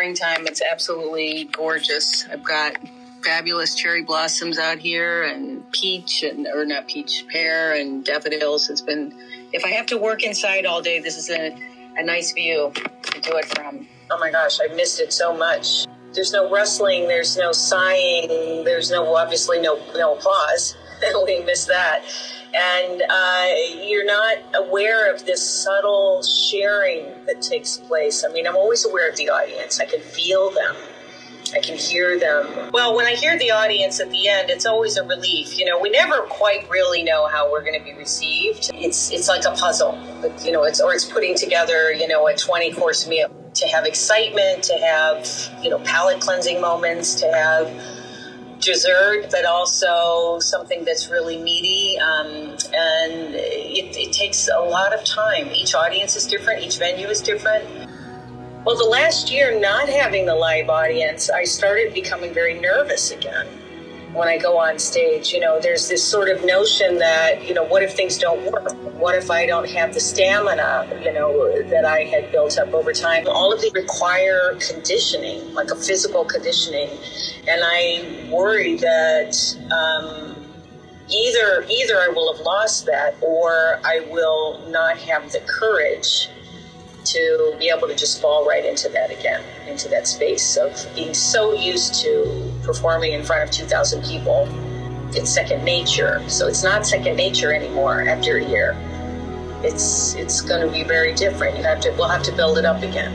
springtime, it's absolutely gorgeous. I've got fabulous cherry blossoms out here and pear and daffodils. If I have to work inside all day, this is a nice view to do it from. Oh my gosh, I missed it so much. There's no rustling, there's no sighing, there's obviously no applause. We miss that. And you're not aware of this subtle sharing that takes place. I mean, I'm always aware of the audience. I can feel them. I can hear them. Well, when I hear the audience at the end, it's always a relief. We never quite really know how we're going to be received. It's like a puzzle, but, it's putting together, a 20-course meal. To have excitement, to have, palate cleansing moments, to have dessert, but also something that's really meaty. And it takes a lot of time. Each audience is different. Each venue is different. Well, the last year, not having the live audience, I started becoming very nervous again when I go on stage. There's this sort of notion that, what if things don't work? What if I don't have the stamina, that I had built up over time? All of these require conditioning, like a physical conditioning. And I worry that either I will have lost that, or I will not have the courage to be able to just fall right into that again, into that space of being so used to performing in front of 2,000 people. It's second nature. So it's not second nature anymore after a year. It's going to be very different. We'll have to build it up again.